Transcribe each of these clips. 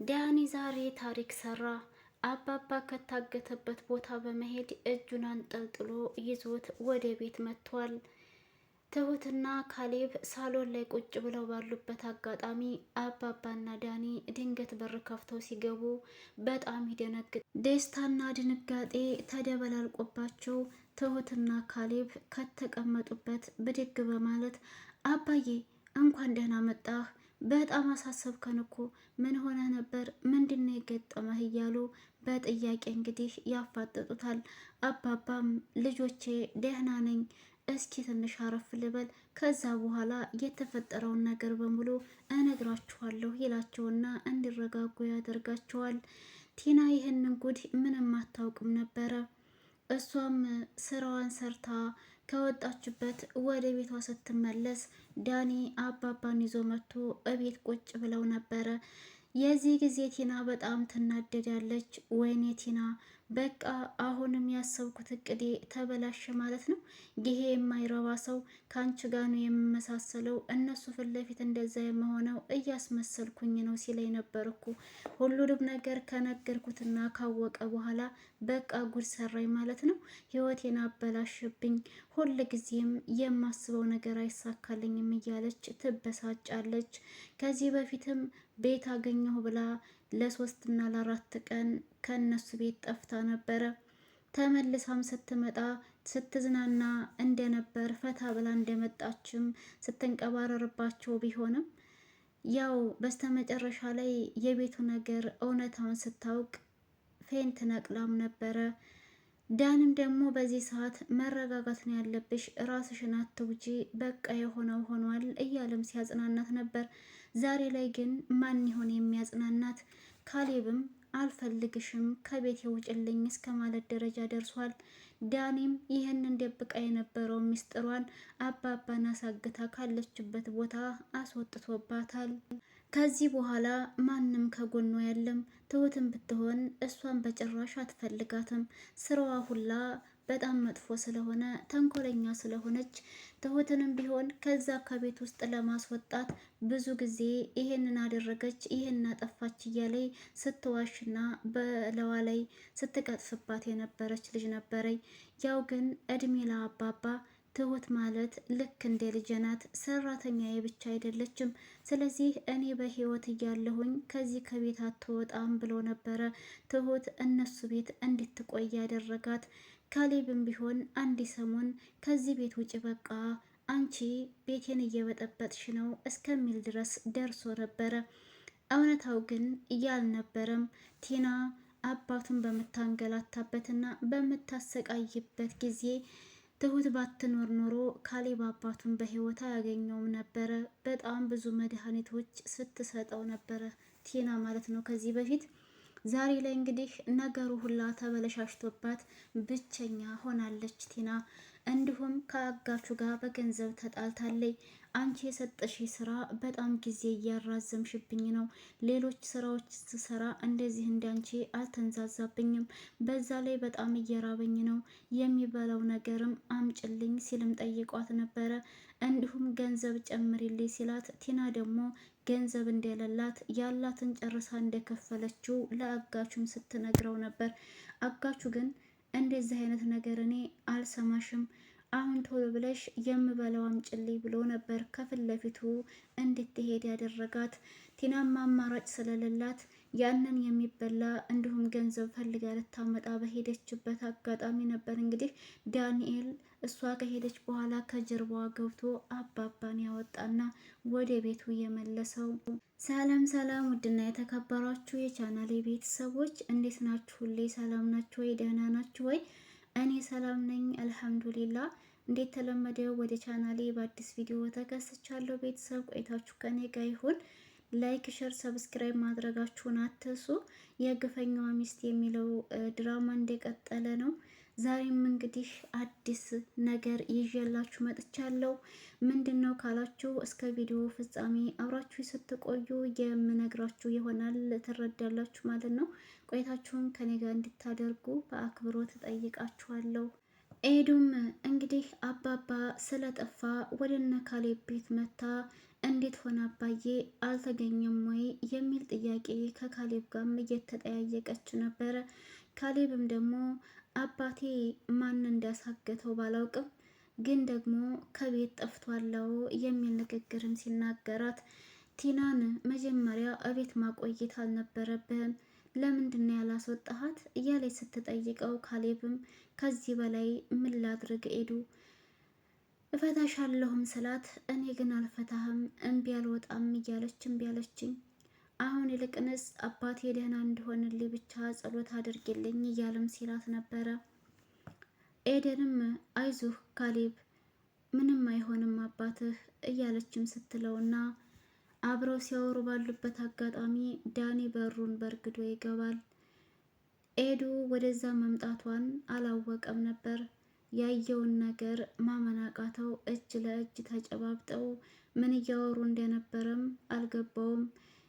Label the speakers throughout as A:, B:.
A: ዳኒ ዛሬ ታሪክ ሰራ። አባባ ከታገተበት ቦታ በመሄድ እጁን አንጠልጥሎ ይዞት ወደ ቤት መጥቷል። ትሁትና ካሌብ ሳሎን ላይ ቁጭ ብለው ባሉበት አጋጣሚ አባባና ዳኒ ድንገት በር ከፍተው ሲገቡ በጣም ይደነግጥ። ደስታና ድንጋጤ ተደበላልቆባቸው ትሁትና ካሌብ ከተቀመጡበት ብድግ በማለት አባዬ እንኳን ደህና መጣህ፣ በጣም አሳሰብከን እኮ ምን ሆነ ነበር? ምንድነው የገጠመህ? እያሉ በጥያቄ እንግዲህ ያፋጥጡታል። አባባም ልጆቼ ደህና ነኝ፣ እስኪ ትንሽ አረፍ ልበል፣ ከዛ በኋላ የተፈጠረውን ነገር በሙሉ እነግራችኋለሁ ይላቸውና እንዲረጋጉ ያደርጋቸዋል። ቲና ይህንን ጉድ ምንም አታውቅም ነበረ። እሷም ስራዋን ሰርታ ከወጣችበት ወደ ቤቷ ስትመለስ ዳኒ አባባን ይዞ መጥቶ እቤት ቁጭ ብለው ነበረ። የዚህ ጊዜ ቲና በጣም ትናደዳለች። ወይኔ ቲና፣ በቃ አሁንም ያሰብኩት እቅዴ ተበላሸ ማለት ነው። ይሄ የማይረባ ሰው ከአንቺ ጋር ነው የምመሳሰለው፣ እነሱ ፊት ለፊት እንደዛ የመሆነው እያስመሰልኩኝ ነው ሲለኝ ነበር እኮ። ሁሉንም ነገር ከነገርኩትና ካወቀ በኋላ በቃ ጉድ ሰራኝ ማለት ነው። ህይወቴን አበላሽብኝ፣ ሁል ጊዜም የማስበው ነገር አይሳካልኝም እያለች ትበሳጫለች። ከዚህ በፊትም ቤት አገኘሁ ብላ ለ3 እና ለ4 ቀን ከነሱ ቤት ጠፍታ ነበረ። ተመልሳም ስትመጣ ስትዝናና እንደነበር ፈታ ብላ እንደመጣችም ስትንቀባረርባቸው ቢሆንም ያው በስተመጨረሻ ላይ የቤቱ ነገር እውነታውን ስታውቅ ፌንት ነቅላም ነበረ። ዳንም ደግሞ በዚህ ሰዓት መረጋጋት ነው ያለብሽ፣ ራስሽን አትውጂ፣ በቃ የሆነው ሆኗል እያለም ሲያጽናናት ነበር። ዛሬ ላይ ግን ማን ይሆን የሚያጽናናት? ካሌብም አልፈልግሽም ከቤት የውጭልኝ እስከ ማለት ደረጃ ደርሷል። ዳኒም ይህንን ደብቃ የነበረው ሚስጥሯን አባባን አሳግታ ካለችበት ቦታ አስወጥቶባታል። ከዚህ በኋላ ማንም ከጎኗ የለም። ትሁትም ብትሆን እሷን በጭራሽ አትፈልጋትም። ስራዋ ሁላ በጣም መጥፎ ስለሆነ ተንኮለኛ ስለሆነች ትሁትንም ቢሆን ከዛ ከቤት ውስጥ ለማስወጣት ብዙ ጊዜ ይሄንን አደረገች ይሄንን አጠፋች እያለይ ስትዋሽና በለዋ ላይ ስትቀጥፍባት የነበረች ልጅ ነበረኝ። ያው ግን እድሜ ለአባባ ትሁት ማለት ልክ እንደ ልጄ ናት። ሰራተኛዬ ብቻ አይደለችም። ስለዚህ እኔ በህይወት እያለሁኝ ከዚህ ከቤት አትወጣም ብሎ ነበረ ትሁት እነሱ ቤት እንድትቆይ ያደረጋት። ካሌብም ቢሆን አንድ ሰሞን ከዚህ ቤት ውጭ በቃ አንቺ ቤቴን እየበጠበጥሽ ነው እስከሚል ድረስ ደርሶ ነበረ። እውነታው ግን ያልነበረም ቲና አባቱን በምታንገላታበትና በምታሰቃይበት ጊዜ ትሁት ባትኖር ኖሮ ካሌብ አባቱን በህይወት አያገኘውም ነበረ። በጣም ብዙ መድኃኒቶች ስትሰጠው ነበረ ቲና ማለት ነው ከዚህ በፊት። ዛሬ ላይ እንግዲህ ነገሩ ሁላ ተበለሻሽቶባት ብቸኛ ሆናለች ቲና። እንዲሁም ከአጋቹ ጋር በገንዘብ ተጣልታለች። አንቺ የሰጠሽ ስራ በጣም ጊዜ እያራዘምሽብኝ ነው። ሌሎች ስራዎች ስሰራ እንደዚህ እንዳንቺ አልተንዛዛብኝም። በዛ ላይ በጣም እየራበኝ ነው። የሚበላው ነገርም አምጭልኝ ሲልም ጠይቋት ነበረ። እንዲሁም ገንዘብ ጨምሪልኝ ሲላት ቲና ደግሞ ገንዘብ እንደሌላት ያላትን ጨርሳ እንደከፈለችው ለአጋቹም ስትነግረው ነበር። አጋቹ ግን እንደዚህ አይነት ነገር እኔ አልሰማሽም፣ አሁን ቶሎ ብለሽ የምበላው አምጪልኝ ብሎ ነበር ከፊት ለፊቱ እንድትሄድ ያደረጋት። ቲናም አማራጭ ስለሌላት ያንን የሚበላ እንዲሁም ገንዘብ ፈልጋ ልታመጣ በሄደችበት አጋጣሚ ነበር እንግዲህ ዳንኤል እሷ ከሄደች በኋላ ከጀርባዋ ገብቶ አባባን ያወጣና ወደ ቤቱ የመለሰው። ሰላም ሰላም! ውድና የተከበራችሁ የቻናሌ ቤተሰቦች እንዴት ናችሁ? ሁሌ ሰላም ናችሁ ወይ? ደህና ናችሁ ወይ? እኔ ሰላም ነኝ አልሐምዱሊላ። እንዴት ተለመደው ወደ ቻናሌ በአዲስ ቪዲዮ ተከስቻለሁ። ቤተሰብ ቆይታችሁ ከኔ ጋር ይሁን። ላይክ፣ ሸር፣ ሰብስክራይብ ማድረጋችሁን አትርሱ። የግፈኛዋ ሚስት የሚለው ድራማ እንደቀጠለ ነው። ዛሬም እንግዲህ አዲስ ነገር ይዤላችሁ መጥቻለሁ። ምንድነው ካላችሁ እስከ ቪዲዮ ፍጻሜ አብራችሁ ስትቆዩ የምነግራችሁ ይሆናል፣ ትረዳላችሁ ማለት ነው። ቆይታችሁን ከኔ ጋር እንድታደርጉ በአክብሮት ጠይቃችኋለሁ። ኤዱም እንግዲህ አባባ ስለጠፋ ወደ እነ ካሌብ ቤት መታ እንዴት ሆነ አባዬ አልተገኘም ወይ የሚል ጥያቄ ከካሌብ ጋርም እየተጠያየቀች ነበረ። ካሌብም ደግሞ አባቴ ማን እንዳሳገተው ባላውቅም ግን ደግሞ ከቤት ጠፍቷለው የሚል ንግግርም ሲናገራት ቲናን መጀመሪያ እቤት ማቆየት አልነበረብህም፣ ለምንድን ነው ያላስወጣሃት እያለች ስትጠይቀው ካሌብም ከዚህ በላይ ምን ላድርግ ኤዱ እፈታሻለሁም ስላት እኔ ግን አልፈታህም እምቢ አልወጣም እያለች እምቢ አለችኝ። አሁን ይልቅንስ አባቴ ደህና እንዲሆንልኝ ብቻ ጸሎት አድርጊልኝ እያለም ሲላት ነበረ። ኤደንም አይዞህ ካሌብ ምንም አይሆንም አባትህ እያለችም ስትለውና አብረው ሲያወሩ ባሉበት አጋጣሚ ዳኒ በሩን በርግዶ ይገባል። ኤዱ ወደዛ መምጣቷን አላወቀም ነበር። ያየውን ነገር ማመን አቃተው። እጅ ለእጅ ተጨባብጠው ምን እያወሩ እንደነበረም አልገባውም።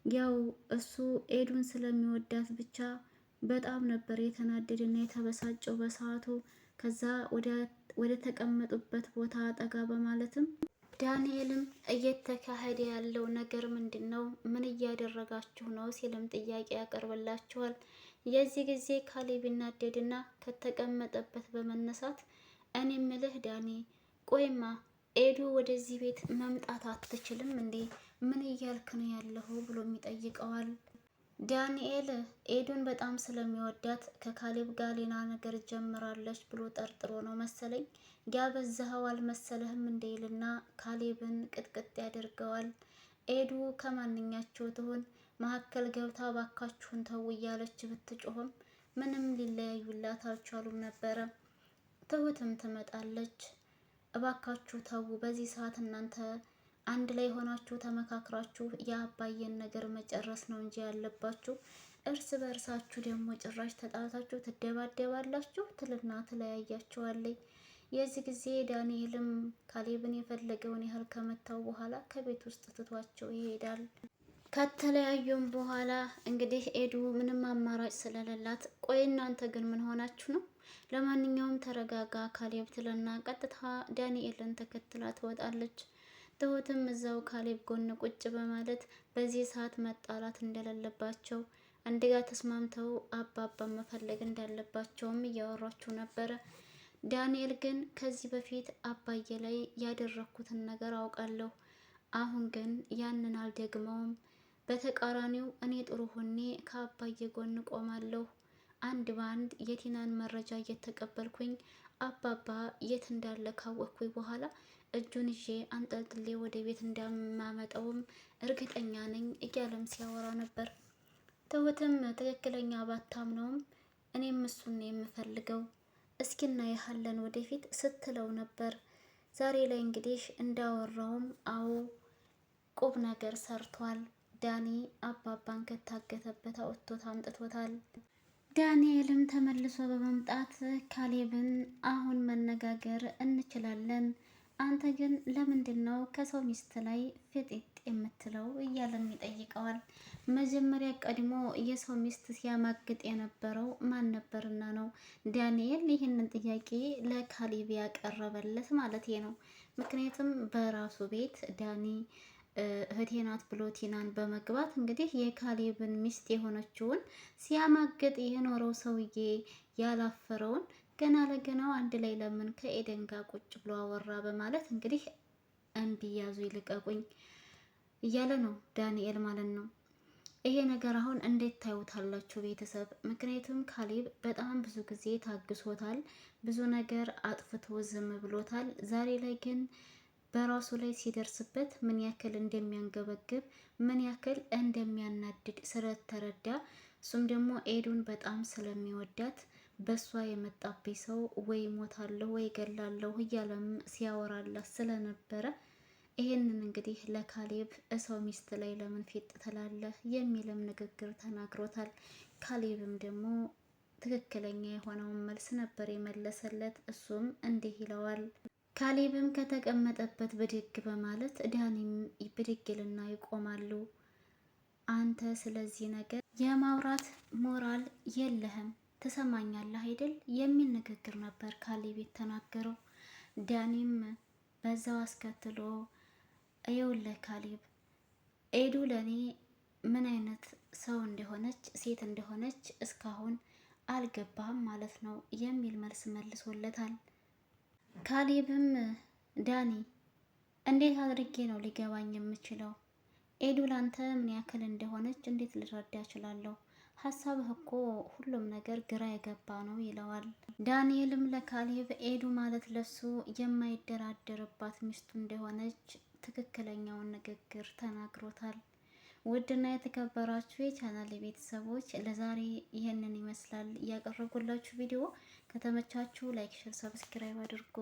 A: ያው እሱ ኤዱን ስለሚወዳት ብቻ በጣም ነበር የተናደደና የተበሳጨው በሰዓቱ። ከዛ ወደ ተቀመጡበት ቦታ ጠጋ በማለትም ዳንኤልም እየተካሄደ ያለው ነገር ምንድን ነው? ምን እያደረጋችሁ ነው? ሲልም ጥያቄ ያቀርብላችኋል። የዚህ ጊዜ ካሌብ ይናደድና ከተቀመጠበት በመነሳት እኔ ምልህ ዳኒ፣ ቆይማ ኤዱ ወደዚህ ቤት መምጣት አትችልም እንዴ? ምን እያልክ ነው ያለሁ ብሎም ይጠይቀዋል። ዳንኤል ኤዱን በጣም ስለሚወዳት ከካሌብ ጋር ሌላ ነገር ጀምራለች ብሎ ጠርጥሮ ነው መሰለኝ ያበዛኸው አልመሰለህም እንዴ ይልና ካሌብን ቅጥቅጥ ያደርገዋል። ኤዱ ከማንኛቸው ትሆን መካከል ገብታ ባካችሁን ተው እያለች ብትጮህም ምንም ሊለያዩላት አልቻሉም ነበረ። ትሁትም ትመጣለች። እባካችሁ ተው፣ በዚህ ሰዓት እናንተ አንድ ላይ ሆናችሁ ተመካክራችሁ የአባዬን ነገር መጨረስ ነው እንጂ ያለባችሁ እርስ በእርሳችሁ ደግሞ ጭራሽ ተጣልታችሁ ትደባደባላችሁ ትልና ትለያያቸዋለች። የዚህ ጊዜ ዳንኤልም ካሌብን የፈለገውን ያህል ከመታው በኋላ ከቤት ውስጥ ትቷቸው ይሄዳል። ከተለያዩም በኋላ እንግዲህ ኤዱ ምንም አማራጭ ስለሌላት ቆይ እናንተ ግን ምን ሆናችሁ ነው? ለማንኛውም ተረጋጋ ካሌብ ትልና ቀጥታ ዳንኤልን ተከትላ ትወጣለች። ትሁትም እዛው ካሌብ ጎን ቁጭ በማለት በዚህ ሰዓት መጣላት እንደሌለባቸው አንድ ጋር ተስማምተው አባባን መፈለግ እንዳለባቸውም እያወሯቸው ነበረ። ዳንኤል ግን ከዚህ በፊት አባዬ ላይ ያደረኩትን ነገር አውቃለሁ፣ አሁን ግን ያንን አልደግመውም። በተቃራኒው እኔ ጥሩ ሆኜ ከአባዬ ጎን ቆማለሁ። አንድ በአንድ የቲናን መረጃ እየተቀበልኩኝ አባባ የት እንዳለ ካወቅኩኝ በኋላ እጁን ይዤ አንጠልጥሌ ወደ ቤት እንደማመጣውም እርግጠኛ ነኝ እያለም ሲያወራ ነበር። ትሁትም ትክክለኛ ባታምነውም እኔም እሱን ነው የምፈልገው፣ እስኪና ያህለን ወደፊት ስትለው ነበር። ዛሬ ላይ እንግዲህ እንዳወራውም አዎ ቁብ ነገር ሰርቷል። ዳኒ አባባን ከታገተበት አውጥቶት አምጥቶታል። ዳንኤልም ተመልሶ በመምጣት ካሌብን አሁን መነጋገር እንችላለን፣ አንተ ግን ለምንድን ነው ከሰው ሚስት ላይ ፍጥጥ የምትለው እያለም ይጠይቀዋል። መጀመሪያ ቀድሞ የሰው ሚስት ሲያማግጥ የነበረው ማን ነበርና ነው ዳንኤል ይህንን ጥያቄ ለካሌብ ያቀረበለት ማለት ነው። ምክንያቱም በራሱ ቤት ዳኒ እህቴ ናት ብሎ ቲናን በመግባት እንግዲህ የካሌብን ሚስት የሆነችውን ሲያማግጥ የኖረው ሰውዬ ያላፈረውን ገና ለገናው አንድ ላይ ለምን ከኤደን ጋር ቁጭ ብሎ አወራ በማለት እንግዲህ እንዲያዙ ይልቀቁኝ እያለ ነው ዳንኤል ማለት ነው። ይሄ ነገር አሁን እንዴት ታዩታላችሁ ቤተሰብ? ምክንያቱም ካሌብ በጣም ብዙ ጊዜ ታግሶታል፣ ብዙ ነገር አጥፍቶ ዝም ብሎታል። ዛሬ ላይ ግን በራሱ ላይ ሲደርስበት ምን ያክል እንደሚያንገበግብ ምን ያክል እንደሚያናድድ ስለተረዳ እሱም ደግሞ ኤዱን በጣም ስለሚወዳት በሷ የመጣብኝ ሰው ወይ ሞታለሁ ወይ ገላለሁ እያለም ሲያወራላት ስለነበረ ይሄንን እንግዲህ ለካሌብ እሰው ሚስት ላይ ለምን ፊት ትላለህ የሚልም ንግግር ተናግሮታል። ካሌብም ደግሞ ትክክለኛ የሆነውን መልስ ነበር የመለሰለት። እሱም እንዲህ ይለዋል። ካሌብም ከተቀመጠበት ብድግ በማለት ዳኒም ብድግልና ይቆማሉ። አንተ ስለዚህ ነገር የማውራት ሞራል የለህም ትሰማኛለህ አይደል የሚል ንግግር ነበር ካሌብ የተናገረው። ዳኒም በዛው አስከትሎ ይኸውልህ ካሌብ፣ ኤዱ ለእኔ ምን አይነት ሰው እንደሆነች ሴት እንደሆነች እስካሁን አልገባህም ማለት ነው የሚል መልስ መልሶለታል። ካሌብም ዳኒ እንዴት አድርጌ ነው ሊገባኝ የምችለው? ኤዱ ላንተ ምን ያክል እንደሆነች እንዴት ልረዳ እችላለሁ? ሀሳብህ እኮ ሁሉም ነገር ግራ የገባ ነው ይለዋል። ዳንኤልም ለካሌብ ኤዱ ማለት ለሱ የማይደራደርባት ሚስቱ እንደሆነች ትክክለኛውን ንግግር ተናግሮታል። ውድና የተከበራችሁ የቻናል ቤተሰቦች ለዛሬ ይህንን ይመስላል ያቀረብኩላችሁ ቪዲዮ። ከተመቻችሁ ላይክ፣ ሼር፣ ሰብስክራይብ አድርጉ።